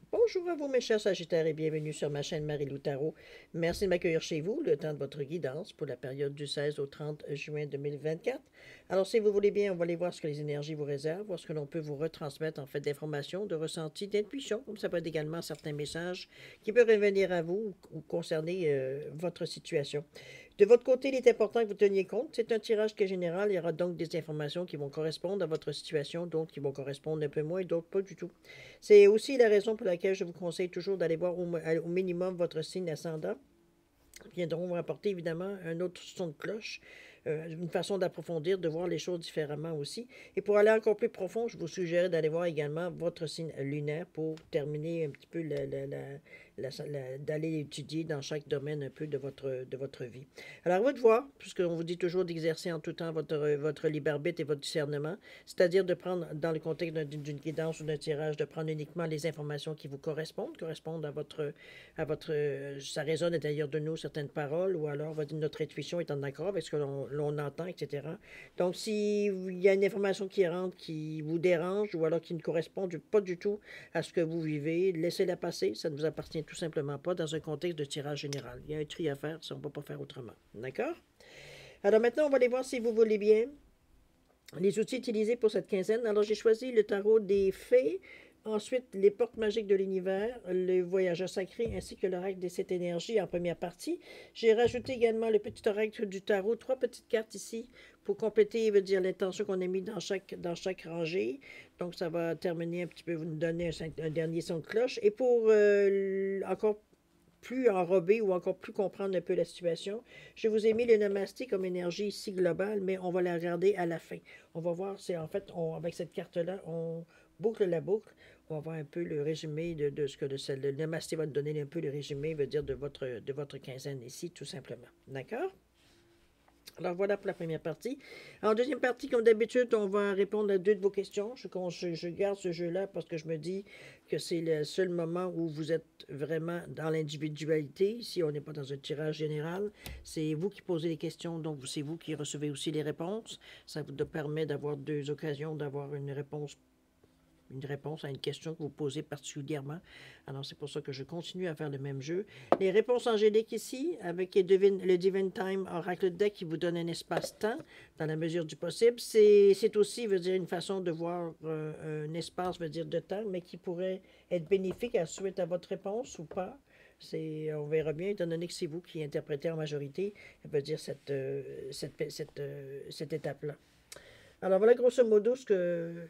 Bonjour à vous, mes chers Sagittaires, et bienvenue sur ma chaîne Marie-Lou Tarot. Merci de m'accueillir chez vous, le temps de votre guidance pour la période du 16 au 30 juin 2024. Alors, si vous voulez bien, on va aller voir ce que les énergies vous réservent, voir ce que l'on peut vous retransmettre, en fait, d'informations, de ressentis, d'intuition, comme ça peut être également certains messages qui peuvent revenir à vous ou concerner votre situation. De votre côté, il est important que vous teniez compte. C'est un tirage qui est général. Il y aura donc des informations qui vont correspondre à votre situation, d'autres qui vont correspondre un peu moins et d'autres pas du tout. C'est aussi la raison pour laquelle je vous conseille toujours d'aller voir au minimum votre signe ascendant. Ils viendront vous apporter évidemment un autre son de cloche, une façon d'approfondir, de voir les choses différemment aussi. Et pour aller encore plus profond, je vous suggère d'aller voir également votre signe lunaire pour terminer un petit peu d'aller étudier dans chaque domaine un peu de votre vie. Alors, à vous de voir, puisqu'on vous dit toujours d'exercer en tout temps votre libre arbitre et votre discernement, c'est-à-dire de prendre, dans le contexte d'une guidance ou d'un tirage, de prendre uniquement les informations qui vous correspondent ça résonne à l'intérieur de nous, certaines paroles, ou alors notre intuition est en accord avec ce que l'on entend, etc. Donc, s'il y a une information qui rentre, qui vous dérange, ou alors qui ne correspond pas du tout à ce que vous vivez, laissez-la passer, ça ne vous appartient tout simplement pas dans un contexte de tirage général. Il y a un tri à faire, ça on ne peut pas faire autrement. D'accord? Alors maintenant, on va aller voir si vous voulez bien les outils utilisés pour cette quinzaine. Alors, j'ai choisi le tarot des fées, ensuite les portes magiques de l'univers, le voyageur sacré, ainsi que l'oracle des sept énergies en première partie. J'ai rajouté également le petit oracle du tarot, trois petites cartes ici pour compléter, veut dire l'intention qu'on a mis dans chaque rangée. Donc, ça va terminer un petit peu, vous nous donner un dernier son de cloche. Et pour encore plus enrober ou encore plus comprendre un peu la situation. Je vous ai mis le namasté comme énergie ici globale, mais on va la regarder à la fin. On va voir, c'est en fait, avec cette carte-là, on boucle la boucle. On va voir un peu le résumé de ce que le namasté va nous donner un peu le résumé, veut dire de votre quinzaine ici, tout simplement. D'accord? Alors voilà pour la première partie. En deuxième partie, comme d'habitude, on va répondre à deux de vos questions. Je garde ce jeu-là parce que je me dis que c'est le seul moment où vous êtes vraiment dans l'individualité. Si on n'est pas dans un tirage général, c'est vous qui posez les questions, donc c'est vous qui recevez aussi les réponses. Ça vous permet d'avoir deux occasions d'avoir une réponse à une question que vous posez particulièrement. Alors, c'est pour ça que je continue à faire le même jeu. Les réponses angéliques ici, avec le Divine Time Oracle Deck qui vous donne un espace-temps dans la mesure du possible. C'est aussi, veut dire, une façon de voir un espace, veut dire, de temps, mais qui pourrait être bénéfique à suite à votre réponse ou pas. On verra bien, étant donné que c'est vous qui interprétez en majorité, veut dire cette étape-là. Alors voilà grosso modo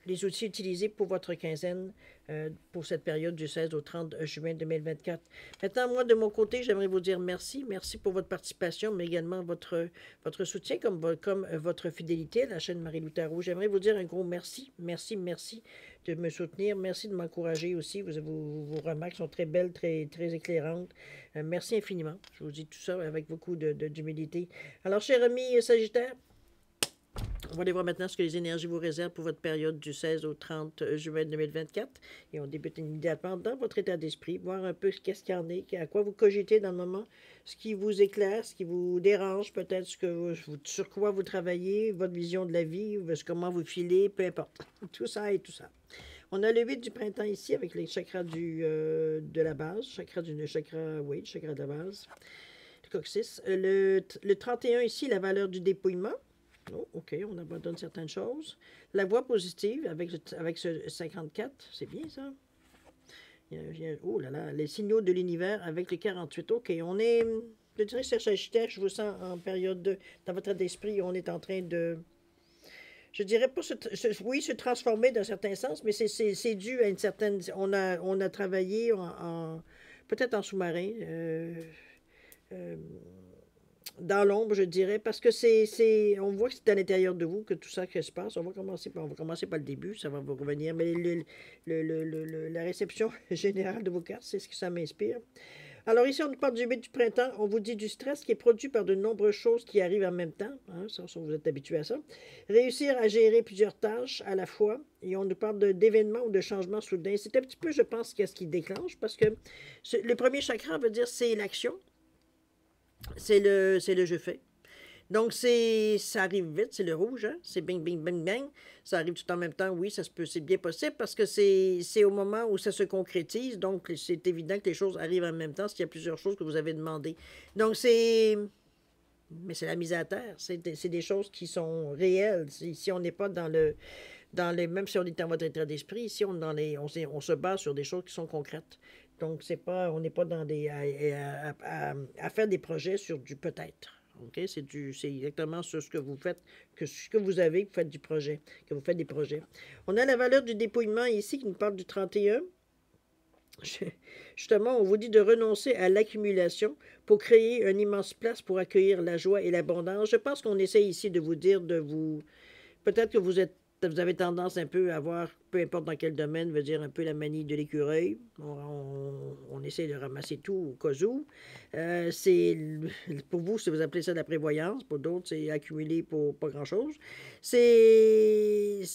les outils utilisés pour votre quinzaine pour cette période du 16 au 30 juin 2024. Maintenant, moi, de mon côté, j'aimerais vous dire merci. Merci pour votre participation, mais également votre soutien comme votre fidélité à la chaîne Marie-Lou Tarot. J'aimerais vous dire un gros merci. Merci, merci de me soutenir. Merci de m'encourager aussi. Vos remarques sont très belles, très, très éclairantes. Merci infiniment. Je vous dis tout ça avec beaucoup d'humilité. Alors, chers amis Sagittaires, on va aller voir maintenant ce que les énergies vous réservent pour votre période du 16 au 30 juin 2024. Et on débute immédiatement dans votre état d'esprit, voir un peu qu'est-ce qu'il y en est, à quoi vous cogitez dans le moment, ce qui vous éclaire, ce qui vous dérange, peut-être sur quoi vous travaillez, votre vision de la vie, comment vous filez, peu importe. Tout ça et tout ça. On a le 8 du printemps ici avec les chakras de la base, chakra de la base, le coccyx. Le 31 ici, la valeur du dépouillement. Oh, OK, on abandonne certaines choses. La voie positive avec ce 54, c'est bien ça. Oh là là, les signaux de l'univers avec le 48. OK, on est, je dirais, Sagittaire, je vous sens en période dans votre d'esprit, on est en train de, je dirais pas se transformer dans un certain sens, mais c'est dû à une certaine, on a travaillé peut-être en sous-marin, euh, dans l'ombre, je dirais, parce que on voit que c'est à l'intérieur de vous que tout ça se passe. On va commencer par le début, ça va vous revenir, mais la réception générale de vos cartes, c'est ce que ça m'inspire. Alors ici, on nous parle du 8 du printemps, on vous dit du stress qui est produit par de nombreuses choses qui arrivent en même temps, hein, ça, vous êtes habitué à ça. Réussir à gérer plusieurs tâches à la fois, et on nous parle d'événements ou de changements soudains. C'est un petit peu, je pense, qu'est-ce qui déclenche, parce que le premier chakra veut dire c'est l'action, c'est le je fais. Donc, ça arrive vite, c'est le rouge, hein? C'est bing, bing, bing, bang. Ça arrive tout en même temps, oui, ça se peut, c'est bien possible parce que c'est au moment où ça se concrétise. Donc, c'est évident que les choses arrivent en même temps s'il y a plusieurs choses que vous avez demandées. Donc, mais c'est la mise à terre. C'est des choses qui sont réelles. Si on n'est pas même si on est dans votre état d'esprit, ici, on se base sur des choses qui sont concrètes. Donc, on n'est pas dans à faire des projets sur du peut-être. OK? C'est exactement sur ce que vous faites, ce que vous avez, que vous faites du projet, que vous faites des projets. On a la valeur du dépouillement ici qui nous parle du 31. Justement, on vous dit de renoncer à l'accumulation pour créer une immense place pour accueillir la joie et l'abondance. Je pense qu'on essaie ici de vous dire peut-être que vous avez tendance un peu à avoir, peu importe dans quel domaine, veut dire un peu la manie de l'écureuil. On essaie de ramasser tout au cas où. Pour vous, si vous appelez ça de la prévoyance, pour d'autres, c'est accumuler pour pas grand-chose. Avec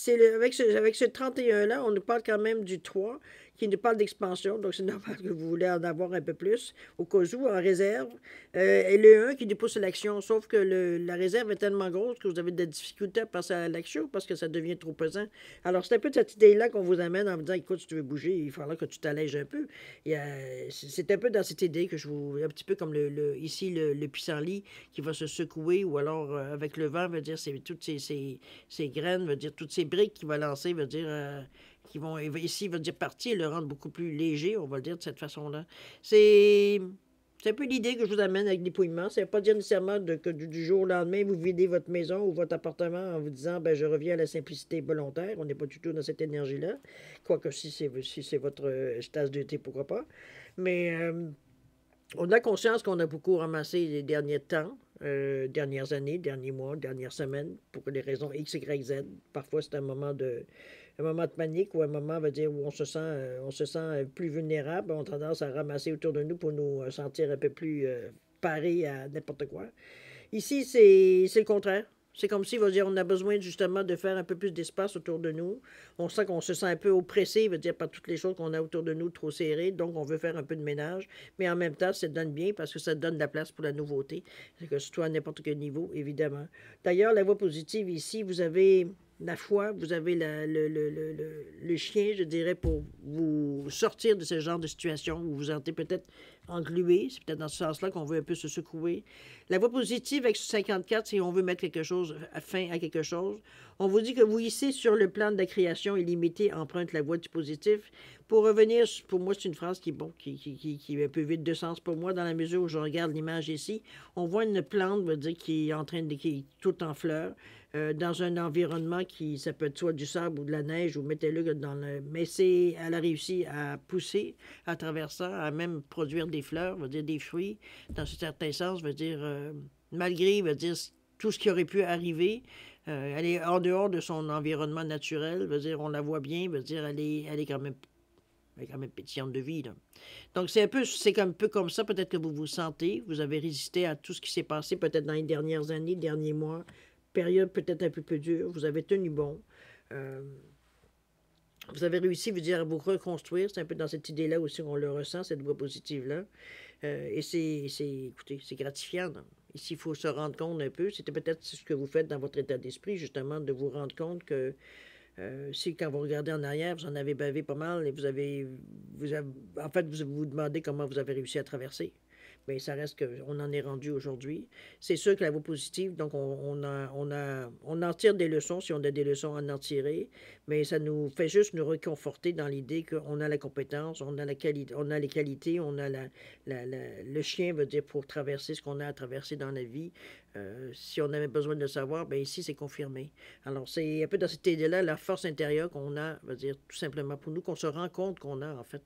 ce 31-là, on nous parle quand même du 3 qui nous parle d'expansion, donc c'est normal que vous voulez en avoir un peu plus, au cas où, en réserve. Et le 1 qui nous pousse à l'action, sauf que la réserve est tellement grosse que vous avez de la difficulté à passer à l'action parce que ça devient trop pesant. Alors, c'est un peu de cette idée-là qu'on vous amène en vous disant, écoute, si tu veux bouger, il faudra que tu t'allèges un peu. C'est un peu dans cette idée que un petit peu comme ici, le pissenlit qui va se secouer, ou alors avec le vent, veut dire, c'est toutes ces graines, veut dire, toutes ces briques qu'il va lancer, veut dire... qui vont ici, veut dire partir, le rendre beaucoup plus léger, on va le dire de cette façon-là. C'est un peu l'idée que je vous amène avec dépouillement. Ça ne veut pas dire nécessairement que du jour au lendemain, vous videz votre maison ou votre appartement en vous disant ben, je reviens à la simplicité volontaire. On n'est pas du tout dans cette énergie-là. Quoique si c'est votre tasse de thé, pourquoi pas. Mais on a conscience qu'on a beaucoup ramassé les derniers temps, dernières années, derniers mois, dernières semaines, pour des raisons X, Y, Z. Parfois, c'est un moment de panique ou un moment, veut dire, où on se sent plus vulnérable. On a tendance à ramasser autour de nous pour nous sentir un peu plus parés à n'importe quoi. Ici, c'est le contraire. C'est comme si, veut dire, on a besoin justement de faire un peu plus d'espace autour de nous. On sent qu'on se sent un peu oppressé, veut dire, par toutes les choses qu'on a autour de nous trop serrées. Donc, on veut faire un peu de ménage. Mais en même temps, ça donne bien parce que ça donne de la place pour la nouveauté. C'est que ce soit à n'importe quel niveau, évidemment. D'ailleurs, la voie positive ici, vous avez la foi, vous avez le chien, je dirais, pour vous sortir de ce genre de situation où vous vous sentez peut-être englué. C'est peut-être dans ce sens-là qu'on veut un peu se secouer. La voie positive avec ce 54, c'est qu'on veut mettre fin à quelque chose. On vous dit que vous, ici, sur le plan de la création illimitée, emprunte la voie du positif. Pour revenir, pour moi, c'est une phrase qui est un peu vide de sens pour moi, dans la mesure où je regarde l'image ici. On voit une plante, veut dire, qui est toute en fleurs. Dans un environnement ça peut être soit du sable ou de la neige, ou mettez-le mais elle a réussi à pousser à travers ça, à même produire des fleurs, veut dire des fruits, dans un certain sens, veut dire, malgré, veut dire, tout ce qui aurait pu arriver, elle est en dehors de son environnement naturel, veut dire, on la voit bien, veut dire, elle est quand même pétillante de vie, là. Donc, c'est un peu comme ça, peut-être que vous vous sentez. Vous avez résisté à tout ce qui s'est passé, peut-être dans les dernières années, derniers mois, période peut-être un peu plus dure. Vous avez tenu bon. Vous avez réussi, veut dire, à vous reconstruire. C'est un peu dans cette idée-là aussi qu'on le ressent, cette voie positive-là. Et écoutez, c'est gratifiant. Non? Ici, il faut se rendre compte un peu. C'était peut-être ce que vous faites dans votre état d'esprit, justement, de vous rendre compte que si quand vous regardez en arrière, vous en avez bavé pas mal et en fait, vous vous demandez comment vous avez réussi à traverser. Mais ça reste qu'on en est rendu aujourd'hui. C'est sûr que la voie positive, donc on en tire des leçons, si on a des leçons à en tirer, mais ça nous fait juste nous réconforter dans l'idée qu'on a la compétence, on a la qualité, on a les qualités, on a le chien, veut dire, pour traverser ce qu'on a à traverser dans la vie. Si on avait besoin de le savoir, bien ici, c'est confirmé. Alors, c'est un peu dans cette idée-là, la force intérieure qu'on a, veut dire, tout simplement pour nous, qu'on se rend compte qu'on a, en fait.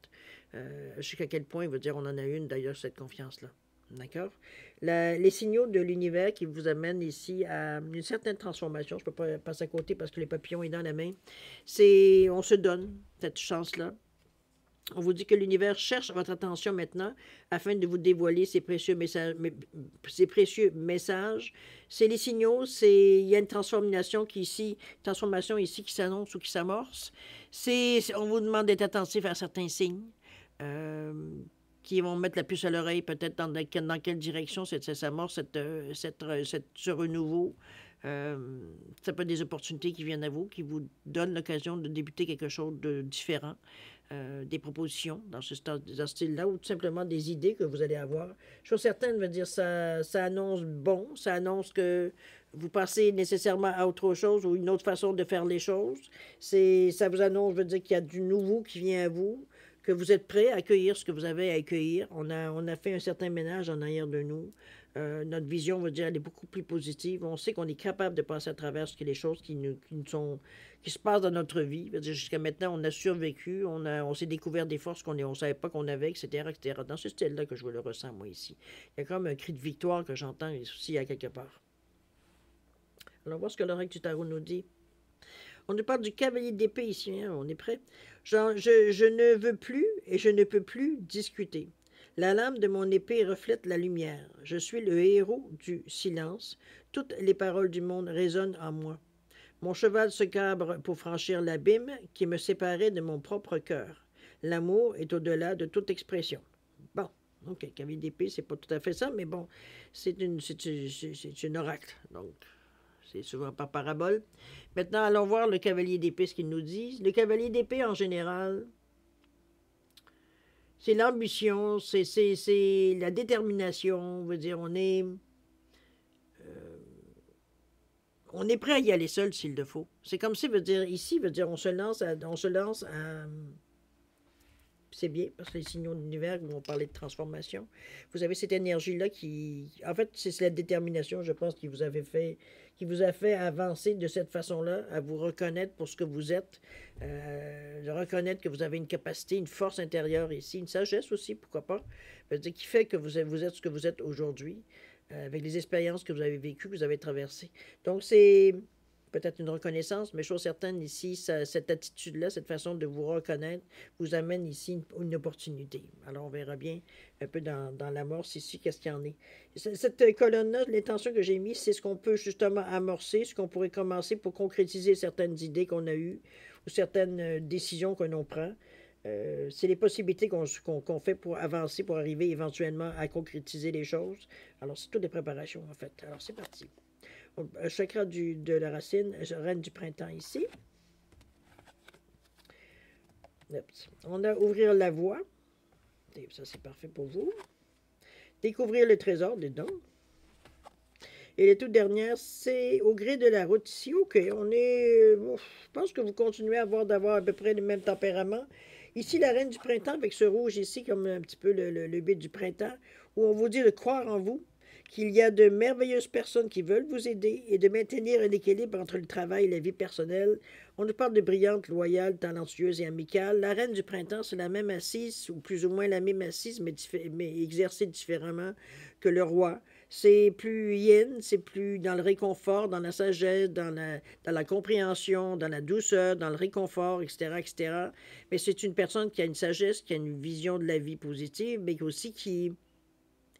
Jusqu'à quel point, veut dire, on en a une, d'ailleurs, cette confiance-là. D'accord? Les signaux de l'univers qui vous amènent ici à une certaine transformation, je ne peux pas passer à côté parce que les papillons est dans la main, on se donne cette chance-là. On vous dit que l'univers cherche votre attention maintenant afin de vous dévoiler ses précieux messages. C'est les signaux, il y a une transformation ici qui s'annonce ou qui s'amorce. On vous demande d'être attentif à certains signes. qui vont mettre la puce à l'oreille, peut-être dans quelle direction ça s'amorce, ce renouveau. Ça peut être des opportunités qui viennent à vous, qui vous donnent l'occasion de débuter quelque chose de différent, des propositions dans ce style-là, ou tout simplement des idées que vous allez avoir. Chose certaine, veut dire, ça annonce bon, ça annonce que vous passez nécessairement à autre chose ou une autre façon de faire les choses. Ça vous annonce, veut dire qu'il y a du nouveau qui vient à vous, que vous êtes prêt à accueillir ce que vous avez à accueillir. On a fait un certain ménage en arrière de nous. Notre vision, veut dire, elle est beaucoup plus positive. On sait qu'on est capable de passer à travers les choses qui se passent dans notre vie. Jusqu'à maintenant, on a survécu, on s'est découvert des forces qu'on ne savait pas qu'on avait, etc., etc. Dans ce style-là que je le ressens, moi, ici. Il y a comme un cri de victoire que j'entends aussi à quelque part. Alors, voir ce que l'oracle du tarot nous dit. On nous parle du cavalier d'épée ici, hein? On est prêt? Je ne veux plus et je ne peux plus discuter. La lame de mon épée reflète la lumière. Je suis le héros du silence. Toutes les paroles du monde résonnent en moi. Mon cheval se cabre pour franchir l'abîme qui me séparait de mon propre cœur. L'amour est au-delà de toute expression. Bon, ok, cavalier d'épée, c'est pas tout à fait ça, mais bon, c'est une oracle, donc... C'est souvent par parabole. Maintenant, allons voir le cavalier d'épée, ce qu'il nous dit. Le cavalier d'épée, en général, c'est l'ambition, c'est la détermination. On veut dire, on est prêt à y aller seul s'il le faut. C'est comme si, veut dire, ici, veut dire, on se lance à c'est bien, parce que les signaux de l'univers vont parler de transformation. Vous avez cette énergie-là qui... En fait, c'est la détermination, je pense, qui vous a fait avancer de cette façon-là, à vous reconnaître pour ce que vous êtes, de reconnaître que vous avez une capacité, une force intérieure ici, une sagesse aussi, pourquoi pas, qui fait que vous êtes ce que vous êtes aujourd'hui, avec les expériences que vous avez vécues, que vous avez traversées. Donc, c'est... peut-être une reconnaissance, mais chose certaine ici, cette attitude-là, cette façon de vous reconnaître, vous amène ici une opportunité. Alors, on verra bien un peu dans l'amorce ici, qu'est-ce qu'il y en est. Cette colonne-là, l'intention que j'ai mise, c'est ce qu'on peut justement amorcer, ce qu'on pourrait commencer pour concrétiser certaines idées qu'on a eues ou certaines décisions que l'on prend. C'est les possibilités qu'on fait pour avancer, pour arriver éventuellement à concrétiser les choses. Alors, c'est toutes des préparations, en fait. Alors, c'est parti. Chakra de la racine, reine du printemps ici. On a ouvrir la voie. Ça, c'est parfait pour vous. Découvrir le trésor dedans. Et la toute dernière, c'est au gré de la route ici. OK, on est... je pense que vous continuez d'avoir à peu près le même tempérament. Ici, la reine du printemps, avec ce rouge ici, comme un petit peu le but du printemps, où on vous dit de croire en vous, qu'il y a de merveilleuses personnes qui veulent vous aider et de maintenir un équilibre entre le travail et la vie personnelle. On nous parle de brillante, loyale, talentueuse et amicale. La reine du printemps, c'est la même assise, ou plus ou moins la même assise, mais exercée différemment que le roi. C'est plus yin, c'est plus dans le réconfort, dans la sagesse, dans la compréhension, dans la douceur, dans le réconfort, etc., etc. Mais c'est une personne qui a une sagesse, qui a une vision de la vie positive, mais aussi qui...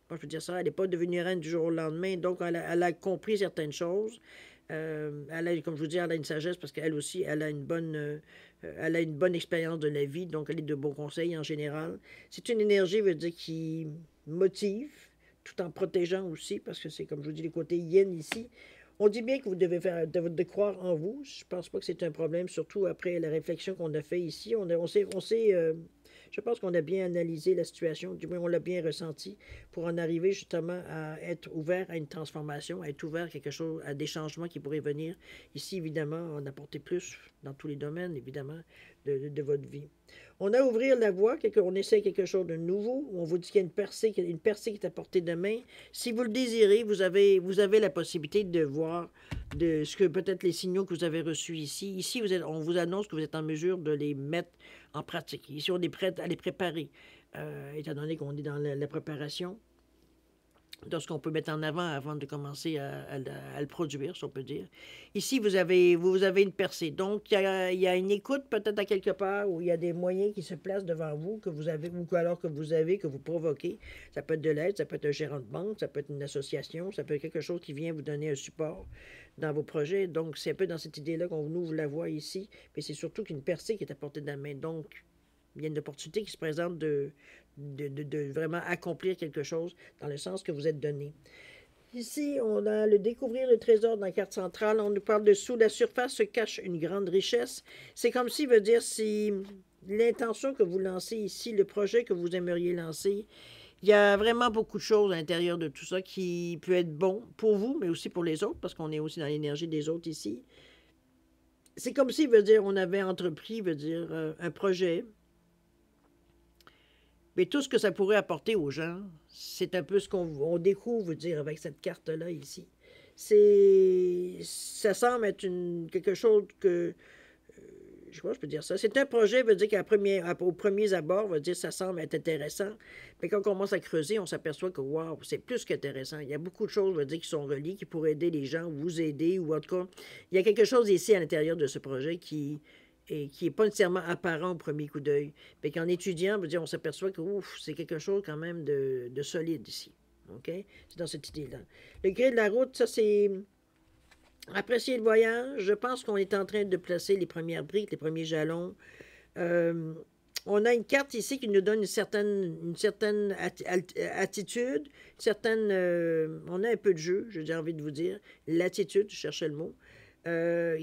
Moi, je veux dire ça, elle n'est pas devenue reine du jour au lendemain, donc elle a compris certaines choses. Comme je vous dis, elle a une sagesse parce qu'elle aussi, elle a une bonne expérience de la vie, donc elle est de bons conseils en général. C'est une énergie, veut dire, qui motive, tout en protégeant aussi, parce que c'est, comme je vous dis, le côté yin ici. On dit bien que vous devez faire de croire en vous. Je pense pas que c'est un problème, surtout après la réflexion qu'on a fait ici. Je pense qu'on a bien analysé la situation, du moins on l'a bien ressenti, pour en arriver justement à être ouvert à une transformation, à être ouvert à des changements qui pourraient venir. Ici, évidemment, en apporter plus dans tous les domaines, évidemment, de votre vie. On a ouvrir la voie, on essaie quelque chose de nouveau, on vous dit qu'il y a une percée qui est à portée de main. Si vous le désirez, vous avez la possibilité de voir de ce que peut-être les signaux que vous avez reçus ici. Ici, on vous annonce que vous êtes en mesure de les mettre en pratique. Ici, on est prêt à les préparer, étant donné qu'on est dans la préparation de ce qu'on peut mettre en avant de commencer à le produire, si on peut dire. Ici, vous avez une percée. Donc, il y a une écoute peut-être à quelque part où il y a des moyens qui se placent devant vous, que vous avez, ou alors que vous provoquez. Ça peut être de l'aide, ça peut être un gérant de banque, ça peut être une association, ça peut être quelque chose qui vient vous donner un support dans vos projets. Donc, c'est un peu dans cette idée-là qu'on ouvre la voie ici. Mais c'est surtout qu'une percée qui est à portée de la main. Donc, Il y a une opportunité qui se présente de vraiment accomplir quelque chose dans le sens que vous êtes donné. Ici, on a le découvrir le trésor dans la carte centrale. On nous parle de sous la surface se cache une grande richesse. C'est comme s'il veut dire si l'intention que vous lancez ici, le projet que vous aimeriez lancer, il y a vraiment beaucoup de choses à l'intérieur de tout ça qui peut être bon pour vous, mais aussi pour les autres, parce qu'on est aussi dans l'énergie des autres ici. C'est comme s'il veut dire on avait entrepris, veut dire un projet, mais tout ce que ça pourrait apporter aux gens, c'est un peu ce qu'on découvre, dire, avec cette carte-là ici. Ça semble être quelque chose que, je sais pas, je peux dire ça. C'est un projet, veut dire aux premiers abords, veut dire ça semble être intéressant. Mais quand on commence à creuser, on s'aperçoit que, waouh, c'est plus qu'intéressant. Il y a beaucoup de choses, veut dire, qui sont reliées, qui pourraient aider les gens, vous aider, ou en tout cas, il y a quelque chose ici à l'intérieur de ce projet qui n'est pas nécessairement apparent au premier coup d'œil. Mais qu'en étudiant, veut dire, on s'aperçoit que, ouf, c'est quelque chose quand même de solide ici. OK? C'est dans cette idée-là. Le gré de la route, ça, c'est apprécier le voyage. Je pense qu'on est en train de placer les premières briques, les premiers jalons. On a une carte ici qui nous donne une certaine attitude, on a un peu de jeu, j'ai envie de vous dire, l'attitude, je cherchais le mot,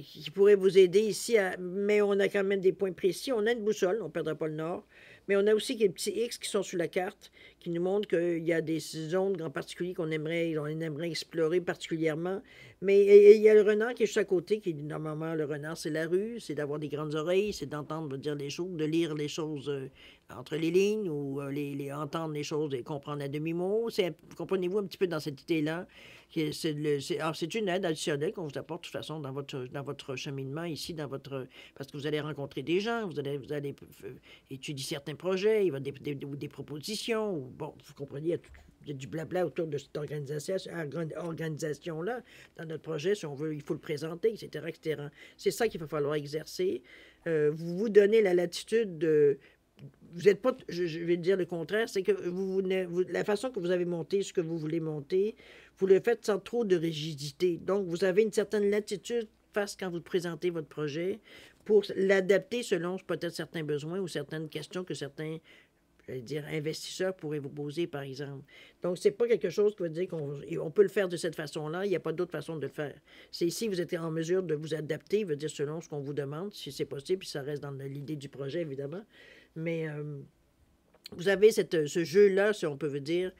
qui pourrait vous aider ici, mais on a quand même des points précis. On a une boussole, on ne perdra pas le nord, mais on a aussi des petits X qui sont sur la carte, qui nous montrent qu'il y a des zones en particulier qu'on aimerait explorer particulièrement. Mais il y a le renard qui est juste à côté, qui normalement, le renard, c'est la rue, c'est d'avoir des grandes oreilles, c'est d'entendre dire les choses, de lire les choses entre les lignes, ou entendre les choses et comprendre à demi-mot. Comprenez-vous un petit peu dans cette idée-là? C'est une aide additionnelle qu'on vous apporte de toute façon dans votre cheminement ici, parce que vous allez rencontrer des gens, vous allez étudier certains projets, il va y avoir des propositions, ou bon, vous comprenez, il y a du blabla autour de cette organisation-là. Dans notre projet, si on veut, il faut le présenter, etc., etc. C'est ça qu'il va falloir exercer. Vous vous donnez la latitude de... Vous n'êtes pas... Je vais dire le contraire, c'est que la façon que vous avez monté ce que vous voulez monter, vous le faites sans trop de rigidité. Donc, vous avez une certaine latitude face quand vous présentez votre projet pour l'adapter selon peut-être certains besoins ou certaines questions que certains investisseurs pourraient vous poser, par exemple. Donc, c'est pas quelque chose qui veut dire qu'on peut le faire de cette façon-là. Il n'y a pas d'autre façon de le faire. C'est ici, vous êtes en mesure de vous adapter, veut dire selon ce qu'on vous demande, si c'est possible, puis ça reste dans l'idée du projet, évidemment. Mais vous avez ce jeu-là, si on peut vous dire,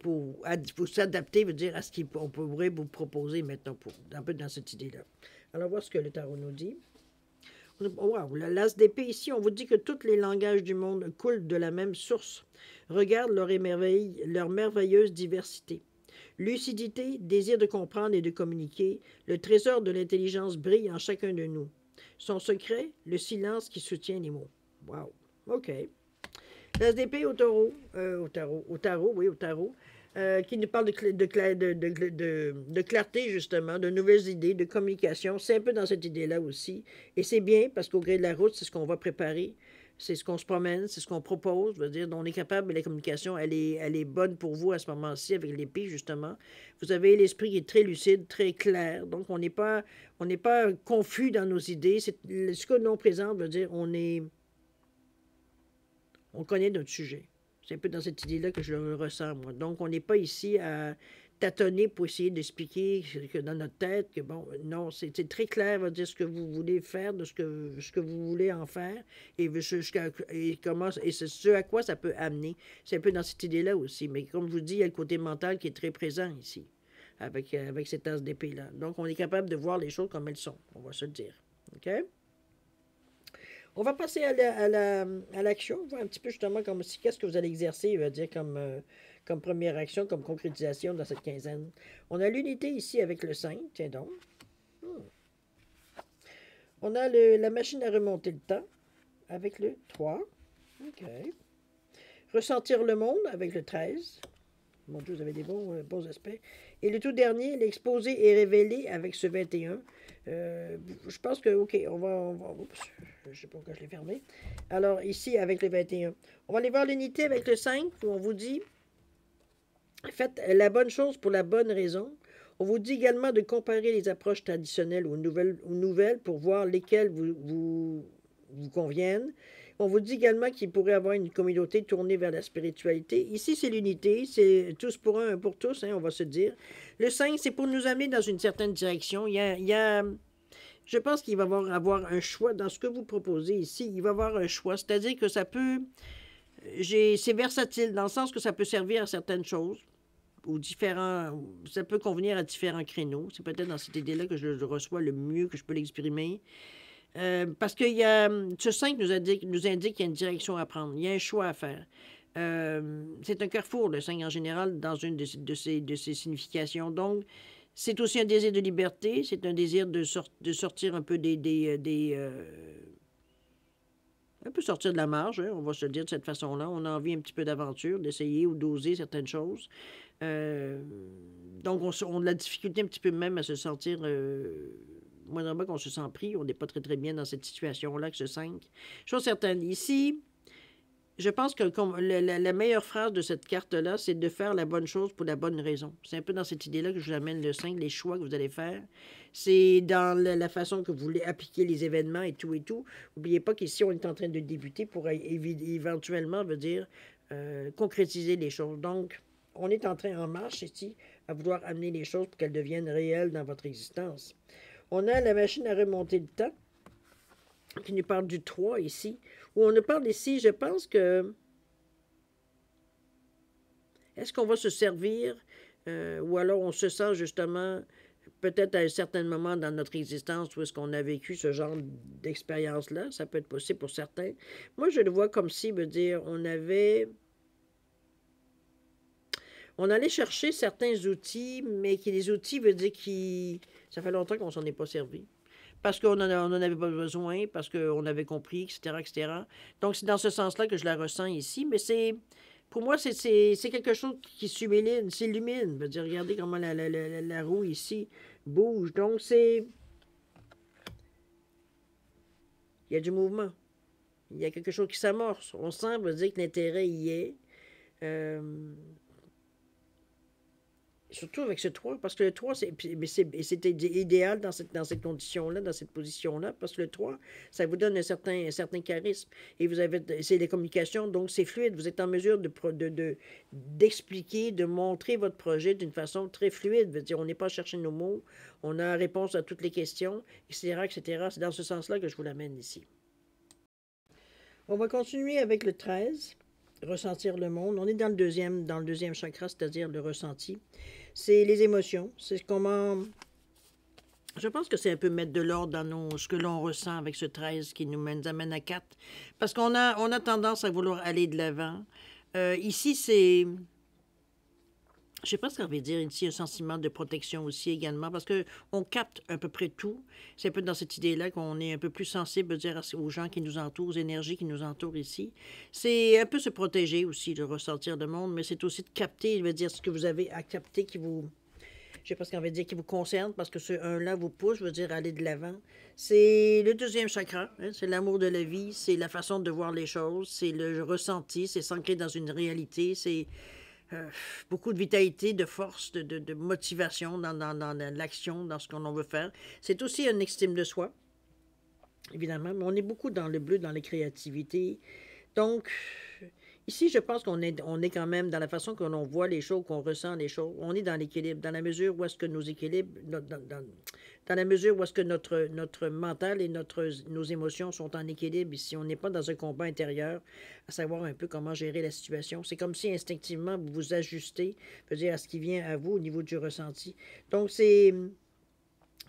pour s'adapter, veut dire à ce qu'on pourrait vous proposer maintenant, un peu dans cette idée-là. Alors, voir ce que le tarot nous dit. Wow, l'as d'épée ici, on vous dit que tous les langages du monde coulent de la même source. Regarde leur merveilleuse diversité. Lucidité, désir de comprendre et de communiquer, le trésor de l'intelligence brille en chacun de nous. Son secret, le silence qui soutient les mots. Wow, OK. L'as d'épée au tarot, qui nous parle de clarté, justement, de nouvelles idées, de communication. C'est un peu dans cette idée-là aussi. Et c'est bien, parce qu'au gré de la route, c'est ce qu'on va préparer, c'est ce qu'on se promène, c'est ce qu'on propose. Je veux dire, on est capable, la communication, elle est bonne pour vous à ce moment-ci, avec l'épée, justement. Vous avez l'esprit qui est très lucide, très clair. Donc, on n'est pas confus dans nos idées. Ce que nous présente veut dire on connaît notre sujet. C'est un peu dans cette idée-là que je le ressens, moi. Donc, on n'est pas ici à tâtonner pour essayer d'expliquer que dans notre tête, que bon, non, c'est très clair, va dire ce que vous voulez faire, de ce que vous voulez en faire, et c'est ce à quoi ça peut amener. C'est un peu dans cette idée-là aussi. Mais comme je vous dis, il y a le côté mental qui est très présent ici, avec cette tasse d'épée-là. Donc, on est capable de voir les choses comme elles sont, on va se le dire. OK? On va passer à l'action, voir un petit peu justement qu'est-ce que vous allez exercer, il va dire comme première action, comme concrétisation dans cette quinzaine. On a l'unité ici avec le 5, tiens donc. On a la machine à remonter le temps avec le 3. OK. Ressentir le monde avec le 13. Mon Dieu, vous avez des bons aspects. Et le tout dernier, l'exposé et révélé avec ce 21. Je pense que, OK, on va oups, je ne sais pas pourquoi je l'ai fermé. Alors, ici, avec le 21. On va aller voir l'unité avec le 5, où on vous dit, faites la bonne chose pour la bonne raison. On vous dit également de comparer les approches traditionnelles aux nouvelles pour voir lesquelles vous conviennent. On vous dit également qu'il pourrait avoir une communauté tournée vers la spiritualité. Ici, c'est l'unité, c'est tous pour un pour tous, hein, on va se dire. Le 5, c'est pour nous amener dans une certaine direction. Je pense qu'il va avoir un choix dans ce que vous proposez ici. Il va avoir un choix, c'est-à-dire que ça peut... C'est versatile dans le sens que ça peut servir à certaines choses ou différents... Ça peut convenir à différents créneaux. C'est peut-être dans cette idée-là que je le reçois le mieux que je peux l'exprimer. Parce que ce 5 nous indique qu'il y a une direction à prendre, il y a un choix à faire. C'est un carrefour, le 5 en général, dans une de ses significations. Donc, c'est aussi un désir de liberté, c'est un désir de sortir un peu un peu sortir de la marge, hein, on va se le dire de cette façon-là. On a envie un petit peu d'aventure, d'essayer ou d'oser certaines choses. Donc, on a la difficulté un petit peu même à se sentir... moindrement qu'on se sent pris, on n'est pas très très bien dans cette situation-là que ce 5. Chose certaine, ici, je pense que la meilleure phrase de cette carte-là, c'est de faire la bonne chose pour la bonne raison. C'est un peu dans cette idée-là que je vous amène le 5, les choix que vous allez faire. C'est dans la façon que vous voulez appliquer les événements et tout et tout. N'oubliez pas qu'ici, on est en train de débuter pour éventuellement, veut dire, concrétiser les choses. Donc, on est en train, en marche ici, à vouloir amener les choses pour qu'elles deviennent réelles dans votre existence. On a la machine à remonter le temps, qui nous parle du 3 ici, où on nous parle ici, je pense que... Est-ce qu'on va se servir, ou alors on se sent justement, peut-être à un certain moment dans notre existence, où est-ce qu'on a vécu ce genre d'expérience-là, ça peut être possible pour certains. Moi, je le vois comme si, veut dire, on allait chercher certains outils, mais qui les outils veut dire qui... Ça fait longtemps qu'on s'en est pas servi. Parce qu'on n'en avait pas besoin, parce qu'on avait compris, etc., etc. Donc, c'est dans ce sens-là que je la ressens ici. Mais pour moi, c'est quelque chose qui s'illumine. Veut dire, regardez comment la roue ici bouge. Donc, il y a du mouvement. Il y a quelque chose qui s'amorce. On sent, veut dire que l'intérêt y est. Surtout avec ce 3, parce que le 3, c'était idéal dans cette condition-là, dans cette position-là, parce que le 3, ça vous donne un certain charisme. Et c'est des communications, donc c'est fluide. Vous êtes en mesure d'expliquer, de montrer votre projet d'une façon très fluide. Veut dire, on n'est pas à chercher nos mots, on a réponse à toutes les questions, etc., etc. C'est dans ce sens-là que je vous l'amène ici. On va continuer avec le 13. Ressentir le monde. On est dans le deuxième chakra, c'est-à-dire le ressenti. C'est les émotions. C'est comment... Je pense que c'est un peu mettre de l'ordre dans ce que l'on ressent avec ce 13 qui nous amène à 4. Parce qu'on a tendance à vouloir aller de l'avant. Ici, c'est... Je ne sais pas ce qu'on veut dire ici, un sentiment de protection aussi également, parce qu'on capte à peu près tout. C'est un peu dans cette idée-là qu'on est un peu plus sensible dire, aux gens qui nous entourent, aux énergies qui nous entourent ici. C'est un peu se protéger aussi, de ressentir le monde, mais c'est aussi de capter, veut dire, ce que vous avez à capter qui vous... Je sais pas ce qu'on veut dire, qui vous concerne, parce que ce 1-là vous pousse, veut dire aller de l'avant. C'est le deuxième chakra, hein, c'est l'amour de la vie, c'est la façon de voir les choses, c'est le ressenti, c'est s'ancrer dans une réalité, c'est... beaucoup de vitalité, de force, de motivation dans l'action, dans ce qu'on veut faire. C'est aussi une estime de soi, évidemment, mais on est beaucoup dans le bleu, dans les créativités. Donc, ici, je pense qu'on est quand même dans la façon que l'on voit les choses, qu'on ressent les choses. On est dans l'équilibre, dans la mesure où est-ce que nos équilibres, dans la mesure où est-ce que notre mental et nos émotions sont en équilibre. Ici, on n'est pas dans un combat intérieur, à savoir un peu comment gérer la situation. C'est comme si instinctivement, vous vous ajustez, dire, à ce qui vient à vous au niveau du ressenti. Donc, c'est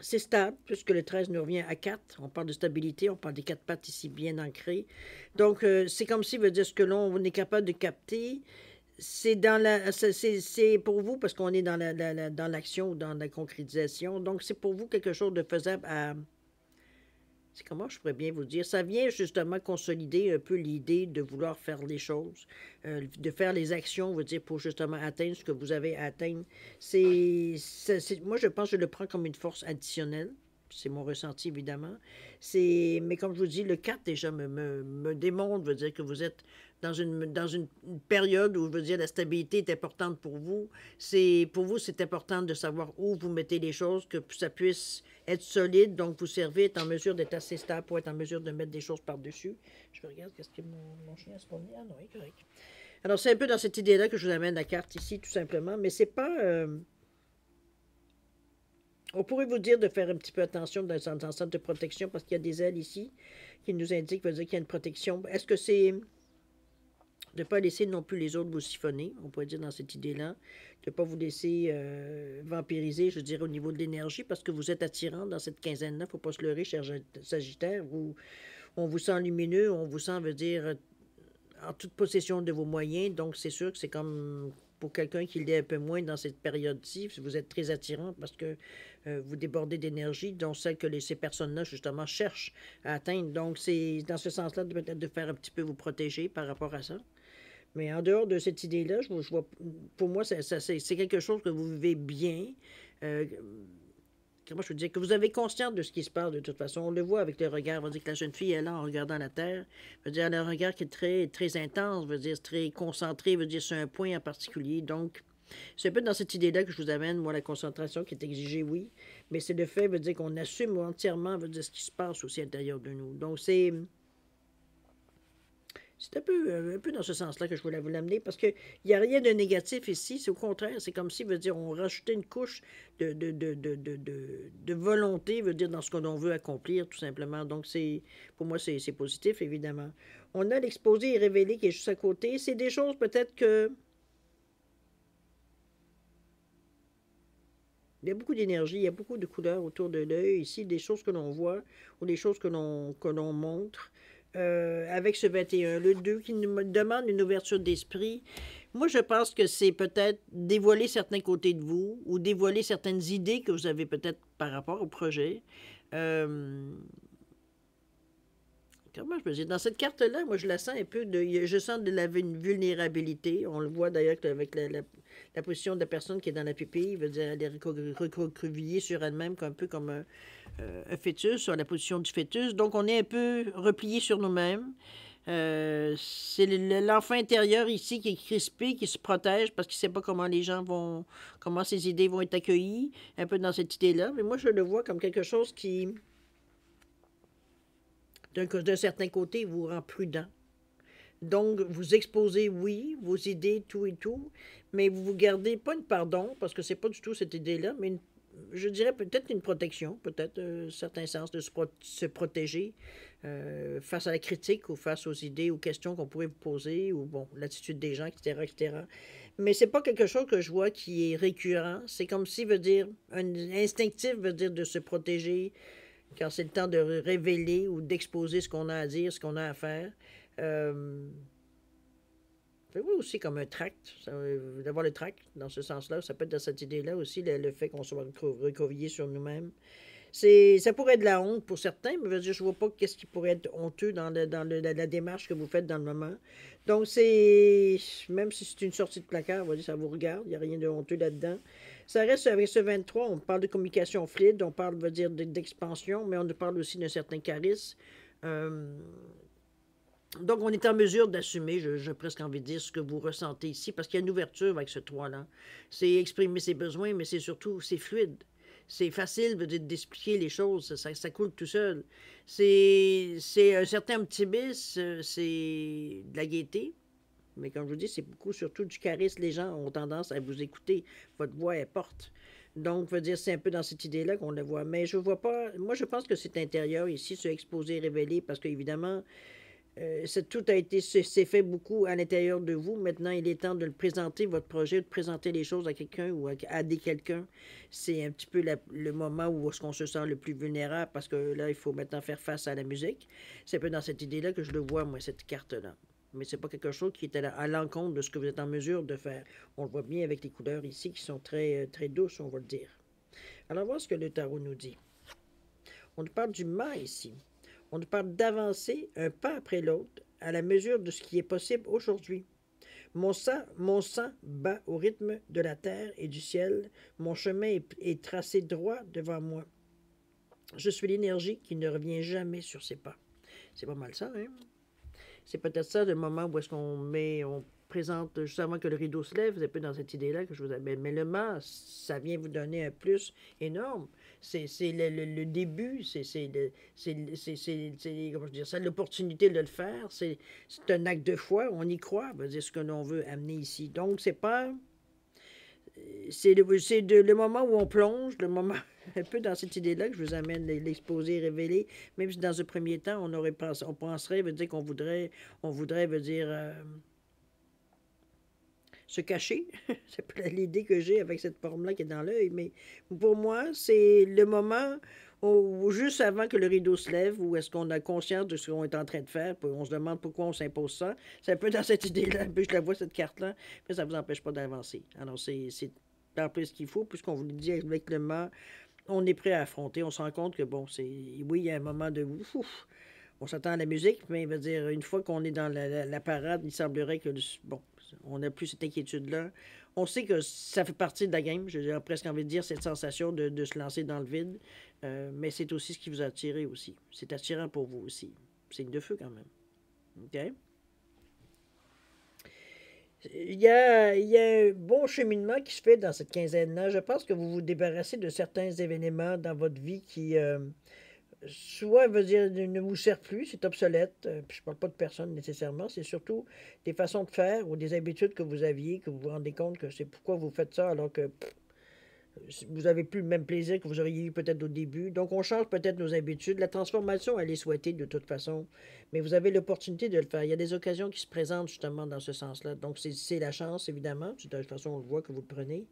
stable, puisque le 13 nous revient à 4. On parle de stabilité, on parle des 4 pattes ici bien ancrées. Donc, c'est comme si, veut dire, ce que l'on est capable de capter, c'est pour vous, parce qu'on est dans l'action ou dans la concrétisation. Donc, c'est pour vous quelque chose de faisable à... C'est comment je pourrais bien vous dire? Ça vient justement consolider un peu l'idée de vouloir faire les choses, de faire les actions, veut dire, pour justement atteindre ce que vous avez à atteindre. Moi, je pense que je le prends comme une force additionnelle. C'est mon ressenti, évidemment. Mais comme je vous dis, le 4 déjà me démontre, veut dire que vous êtes dans une période où, je veux dire, la stabilité est importante pour vous. Pour vous, c'est important de savoir où vous mettez les choses, que ça puisse être solide. Donc, vous servez, être en mesure d'être assez stable pour être en mesure de mettre des choses par-dessus. Je regarde, qu'est-ce que mon chien se promener? Ah non, il est correct. Alors, c'est un peu dans cette idée-là que je vous amène la carte ici, tout simplement. Mais c'est pas... on pourrait vous dire de faire un petit peu attention dans un centre de protection parce qu'il y a des ailes ici qui nous indiquent, veut dire qu'il y a une protection. Est-ce que c'est de ne pas laisser non plus les autres vous siphonner, on pourrait dire dans cette idée-là, de ne pas vous laisser vampiriser, je dirais, au niveau de l'énergie, parce que vous êtes attirant dans cette quinzaine-là, il ne faut pas se leurrer, cher Sagittaire, on vous sent lumineux, on vous sent, veut dire, en toute possession de vos moyens, donc c'est sûr que c'est comme pour quelqu'un qui l'est un peu moins dans cette période-ci, vous êtes très attirant parce que vous débordez d'énergie, dont celle que ces personnes-là, justement, cherchent à atteindre. Donc, c'est dans ce sens-là, peut-être de faire un petit peu vous protéger par rapport à ça. Mais en dehors de cette idée-là, je vois, pour moi, c'est quelque chose que vous vivez bien. Comment je veux dire, que vous avez conscience de ce qui se passe de toute façon. On le voit avec le regard. On va dire que la jeune fille est là en regardant la terre. Veut dire, elle a un regard qui est très, très intense, veut dire très concentré, veut dire sur un point en particulier. Donc, c'est un peu dans cette idée-là que je vous amène, moi, la concentration qui est exigée, oui. Mais c'est le fait, veut dire qu'on assume entièrement, veut dire ce qui se passe aussi à l'intérieur de nous. Donc, c'est un peu dans ce sens-là que je voulais vous l'amener, parce qu'il n'y a rien de négatif ici. C'est au contraire, c'est comme si, veut dire, on rajoutait une couche de volonté, veut dire, dans ce qu'on veut accomplir, tout simplement. Donc, pour moi, c'est positif, évidemment. On a l'exposé et révélé qui est juste à côté. C'est des choses peut-être que... Il y a beaucoup d'énergie, il y a beaucoup de couleurs autour de l'œil. Ici, des choses que l'on voit ou des choses que l'on montre. Avec ce 21, le 2 qui nous demande une ouverture d'esprit. Moi, je pense que c'est peut-être dévoiler certains côtés de vous ou dévoiler certaines idées que vous avez peut-être par rapport au projet. Comment je peux dire? Dans cette carte-là, moi, je la sens un peu je sens de la vulnérabilité. On le voit d'ailleurs avec la position de la personne qui est dans la pupille. Veut dire, elle est recroquevillée sur elle-même, un peu comme un fœtus, sur la position du fœtus. Donc, on est un peu replié sur nous-mêmes. C'est l'enfant intérieur ici qui est crispé, qui se protège parce qu'il ne sait pas comment les gens comment ses idées vont être accueillies, un peu dans cette idée-là. Mais moi, je le vois comme quelque chose qui, d'un certain côté, vous rend prudent. Donc, vous exposez, oui, vos idées, tout et tout, mais vous gardez pas une pardon, parce que c'est pas du tout cette idée-là, mais je dirais peut-être une protection, peut-être un certain sens de se protéger face à la critique ou face aux idées ou questions qu'on pourrait vous poser, ou bon, l'attitude des gens, etc., etc. Mais c'est pas quelque chose que je vois qui est récurrent. C'est comme si, veut dire, instinctif veut dire de se protéger quand c'est le temps de révéler ou d'exposer ce qu'on a à dire, ce qu'on a à faire. Oui, aussi comme un tract, d'avoir le tract dans ce sens-là, ça peut être dans cette idée-là aussi, le fait qu'on soit recroquevillé sur nous-mêmes. Ça pourrait être de la honte pour certains, mais je veux dire, je vois pas qu'est-ce qui pourrait être honteux dans la démarche que vous faites dans le moment. Donc, même si c'est une sortie de placard, on va dire, ça vous regarde, il n'y a rien de honteux là-dedans. Ça reste avec ce 23, on parle de communication fluide, on parle, veut dire, d'expansion, mais on parle aussi d'un certain charisme. Donc, on est en mesure d'assumer, j'ai presque envie de dire, ce que vous ressentez ici, parce qu'il y a une ouverture avec ce 3-là. C'est exprimer ses besoins, mais c'est surtout, c'est fluide. C'est facile d'expliquer les choses, ça coule tout seul. C'est un certain optimisme, c'est de la gaieté, mais comme je vous dis, c'est beaucoup surtout du charisme. Les gens ont tendance à vous écouter. Votre voix est porte. Donc, veut dire, c'est un peu dans cette idée-là qu'on le voit. Mais je vois pas. Moi, je pense que c'est intérieur ici, se exposer, révéler, parce qu'évidemment, tout s'est fait beaucoup à l'intérieur de vous. Maintenant, il est temps de le présenter, votre projet, de présenter les choses à quelqu'un ou à des quelqu'un. C'est un petit peu le moment où est-ce qu'on se sent le plus vulnérable parce que là, il faut maintenant faire face à la musique. C'est un peu dans cette idée-là que je le vois, moi, cette carte-là. Mais c'est pas quelque chose qui est à l'encontre de ce que vous êtes en mesure de faire. On le voit bien avec les couleurs ici qui sont très, très douces, on va le dire. Alors, voir ce que le tarot nous dit. On nous parle du mât ici. On nous parle d'avancer un pas après l'autre à la mesure de ce qui est possible aujourd'hui. Mon sang bat au rythme de la terre et du ciel. Mon chemin est tracé droit devant moi. Je suis l'énergie qui ne revient jamais sur ses pas. C'est pas mal ça, hein? C'est peut-être ça le moment où est-ce on présente, juste avant que le rideau se lève, vous êtes un peu dans cette idée-là que je vous avais. Mais le mât, ça vient vous donner un plus énorme. C'est le début, comment je veux dire ça, l'opportunité de le faire. C'est un acte de foi, on y croit, veut dire ce que l'on veut amener ici. Donc, c'est pas. Le moment où on plonge, le moment un peu dans cette idée-là que je vous amène l'exposé, révéler, même si dans un premier temps, on penserait, veut dire on voudrait, veut dire, se cacher. C'est pas l'idée que j'ai avec cette forme-là qui est dans l'œil, mais pour moi, c'est le moment où, juste avant que le rideau se lève, où est-ce qu'on a conscience de ce qu'on est en train de faire, puis on se demande pourquoi on s'impose ça. C'est un peu dans cette idée-là, puis je la vois, cette carte-là, mais ça ne vous empêche pas d'avancer. Alors, c'est en plus ce qu'il faut, puisqu'on vous le dit avec le mât, on est prêt à affronter. On se rend compte que, bon, oui, il y a un moment de ouf, on s'attend à la musique, mais il veut dire, une fois qu'on est dans la parade, il semblerait que, bon, on n'a plus cette inquiétude-là. On sait que ça fait partie de la game, j'ai presque envie de dire, cette sensation de se lancer dans le vide, mais c'est aussi ce qui vous a attiré aussi. C'est attirant pour vous aussi. Signe de feu quand même. OK? Il y a un bon cheminement qui se fait dans cette quinzaine-là. Je pense que vous vous débarrassez de certains événements dans votre vie qui, soit veut dire ne vous sert plus, c'est obsolète. Puis je parle pas de personne nécessairement, c'est surtout des façons de faire ou des habitudes que vous aviez, que vous vous rendez compte que c'est pourquoi vous faites ça alors que vous avez plus le même plaisir que vous auriez eu peut-être au début. Donc on change peut-être nos habitudes. La transformation, elle est souhaitée de toute façon, mais vous avez l'opportunité de le faire. Il y a des occasions qui se présentent justement dans ce sens-là. Donc c'est la chance, évidemment. De toute façon, on le voit que vous le prenez.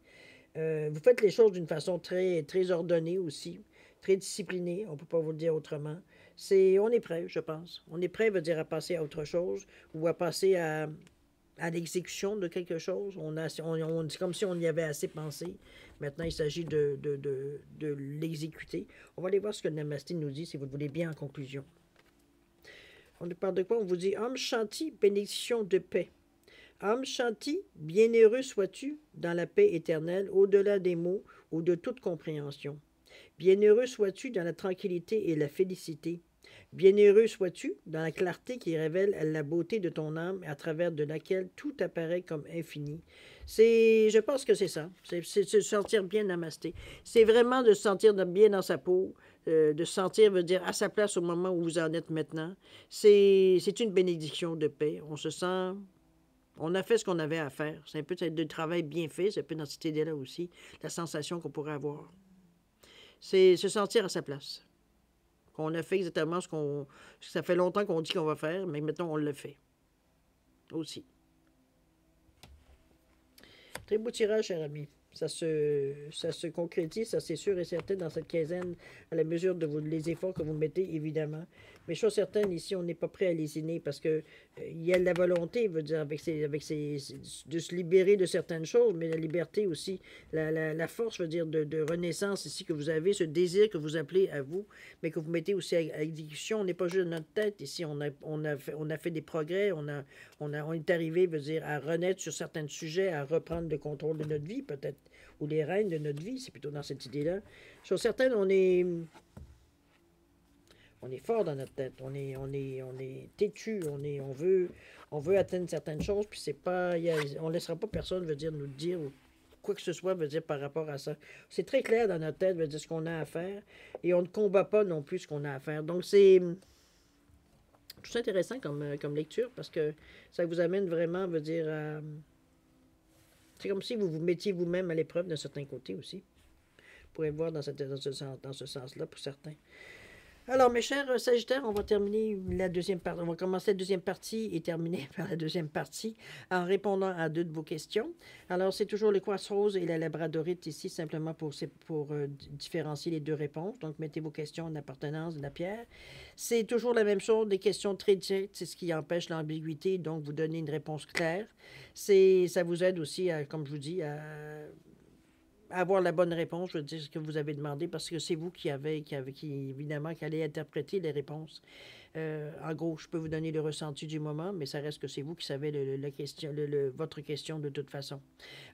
Vous faites les choses d'une façon très, très ordonnée aussi, très disciplinée, on ne peut pas vous le dire autrement. On est prêt, je pense. On est prêt, veut dire, à passer à autre chose ou à passer à l'exécution de quelque chose. C'est comme si on y avait assez pensé. Maintenant, il s'agit de l'exécuter. On va aller voir ce que Namasté nous dit, si vous le voulez bien, en conclusion. On nous parle de quoi? On vous dit « Homme Shanti, bénédiction de paix ». Âme Shanti, bienheureux sois-tu dans la paix éternelle, au-delà des mots ou de toute compréhension. Bienheureux sois-tu dans la tranquillité et la félicité. Bienheureux sois-tu dans la clarté qui révèle la beauté de ton âme à travers de laquelle tout apparaît comme infini. Je pense que c'est ça. C'est se sentir bien namasté. C'est vraiment de se sentir bien dans sa peau, de se sentir, veut dire, à sa place au moment où vous en êtes maintenant. C'est une bénédiction de paix. On se sent. On a fait ce qu'on avait à faire. C'est un peu de travail bien fait, c'est un peu dans cette idée-là aussi, la sensation qu'on pourrait avoir. C'est se sentir à sa place. Qu'on a fait exactement ça fait longtemps qu'on dit qu'on va faire, mais maintenant on le fait. Aussi. Très beau tirage, cher ami. Ça se concrétise, ça c'est sûr et certain dans cette quinzaine, à la mesure de les efforts que vous mettez, évidemment. Mais chose certaine, ici, on n'est pas prêt à lésiner parce que il y a de la volonté, veut dire, de se libérer de certaines choses, mais la liberté aussi, la force, veut dire, de renaissance ici que vous avez, ce désir que vous appelez à vous, mais que vous mettez aussi à exécution. On n'est pas juste dans notre tête. Ici, on a fait des progrès, on est arrivé, veut dire, à renaître sur certains sujets, à reprendre le contrôle de notre vie, peut-être, ou les rênes de notre vie. C'est plutôt dans cette idée-là. Sur certaines, on est fort dans notre tête, on est têtu, on veut atteindre certaines choses, puis c'est pas, on laissera pas personne, veut dire, nous dire ou quoi que ce soit, veut dire, par rapport à ça. C'est très clair dans notre tête, veut dire, ce qu'on a à faire, et on ne combat pas non plus ce qu'on a à faire. Donc, c'est tout intéressant comme lecture, parce que ça vous amène vraiment, veut dire, c'est comme si vous vous mettiez vous-même à l'épreuve d'un certain côté aussi. Vous pourrez voir dans ce sens-là, pour certains. Alors, mes chers Sagittaires, on va terminer la deuxième partie. On va commencer la deuxième partie et terminer par la deuxième partie en répondant à deux de vos questions. Alors, c'est toujours le Crossrose et la Labradorite ici, simplement pour différencier les deux réponses. Donc, mettez vos questions d'appartenance de la pierre. C'est toujours la même chose, des questions très directes, c'est ce qui empêche l'ambiguïté, donc vous donnez une réponse claire. Ça vous aide aussi, comme je vous dis, avoir la bonne réponse, je veux dire, ce que vous avez demandé, parce que c'est vous évidemment, qui allez interpréter les réponses. En gros, je peux vous donner le ressenti du moment, mais ça reste que c'est vous qui savez la question, votre question de toute façon.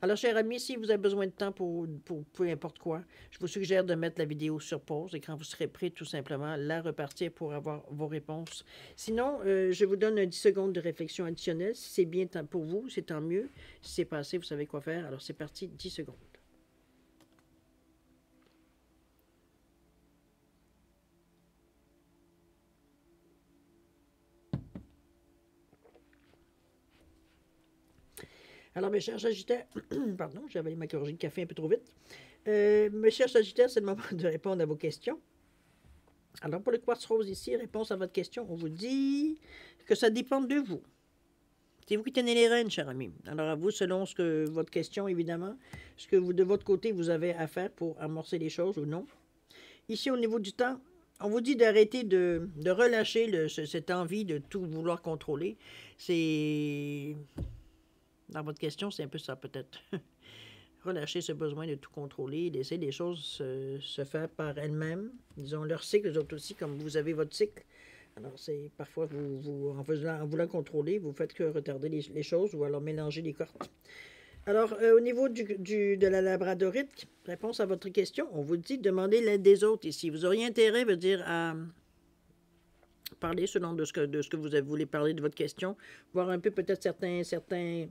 Alors, cher ami, si vous avez besoin de temps pour peu importe quoi, je vous suggère de mettre la vidéo sur pause et quand vous serez prêt, tout simplement, la repartir pour avoir vos réponses. Sinon, je vous donne 10 secondes de réflexion additionnelle. Si c'est bien pour vous, c'est tant mieux. Si c'est passé, vous savez quoi faire. Alors, c'est parti, 10 secondes. Alors, mes chers Sagittaires, pardon, j'avais ma gorgée de café un peu trop vite. Mes chers Sagittaires, c'est le moment de répondre à vos questions. Alors, pour le quartz rose ici, réponse à votre question, on vous dit que ça dépend de vous. C'est vous qui tenez les rênes, cher ami. Alors, à vous, selon ce que votre question, évidemment, ce que vous, de votre côté, vous avez à faire pour amorcer les choses ou non. Ici, au niveau du temps, on vous dit d'arrêter de relâcher cette envie de tout vouloir contrôler. C'est... Dans votre question, c'est un peu ça, peut-être. Relâcher ce besoin de tout contrôler, laisser les choses se faire par elles-mêmes. Ils ont leur cycle, eux autres aussi, comme vous avez votre cycle. Alors, c'est parfois, en voulant contrôler, vous faites que retarder les choses ou alors mélanger les cartes. Alors, au niveau de la labradorite, réponse à votre question, on vous dit de demander l'aide des autres ici. Vous auriez intérêt, veut dire, à parler selon de ce que vous voulez parler de votre question, voir un peu peut-être certains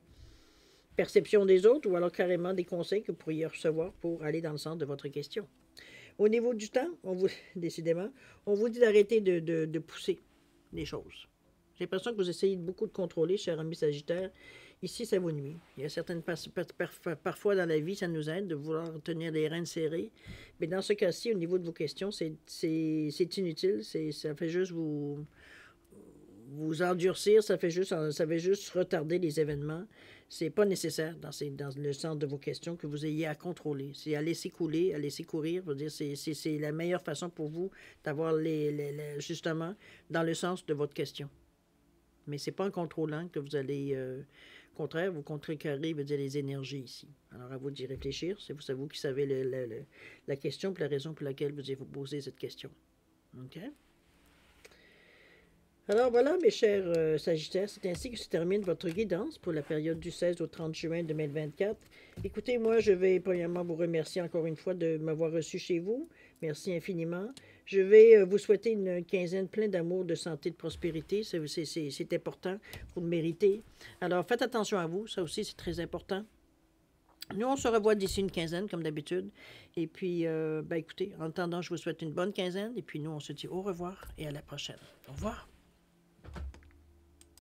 perceptions des autres ou alors carrément des conseils que vous pourriez recevoir pour aller dans le sens de votre question. Au niveau du temps, décidément, on vous dit d'arrêter de pousser les choses. J'ai l'impression que vous essayez beaucoup de contrôler, cher ami Sagittaire. Ici, ça vous nuit. Il y a certaines... Parfois, dans la vie, ça nous aide de vouloir tenir les rênes serrées. Mais dans ce cas-ci, au niveau de vos questions, c'est inutile. Ça fait juste vous endurcir. Ça fait juste retarder les événements. C'est pas nécessaire dans le sens de vos questions que vous ayez à contrôler. C'est à laisser couler, à laisser courir. C'est la meilleure façon pour vous d'avoir justement dans le sens de votre question. Mais c'est pas en contrôlant que vous allez... Au contraire, vous contrecarrez, veut dire les énergies ici. Alors, à vous d'y réfléchir. C'est vous qui savez la question, puis la raison pour laquelle vous avez posé cette question. OK? Alors voilà, mes chers Sagittaires, c'est ainsi que se termine votre guidance pour la période du 16 au 30 juin 2024. Écoutez, moi, je vais premièrement vous remercier encore une fois de m'avoir reçu chez vous. Merci infiniment. Je vais vous souhaiter une quinzaine pleine d'amour, de santé, de prospérité. C'est important, vous le méritez. Alors, faites attention à vous, ça aussi, c'est très important. Nous, on se revoit d'ici une quinzaine, comme d'habitude. Et puis, écoutez, en attendant, je vous souhaite une bonne quinzaine. Et puis, nous, on se dit au revoir et à la prochaine. Au revoir.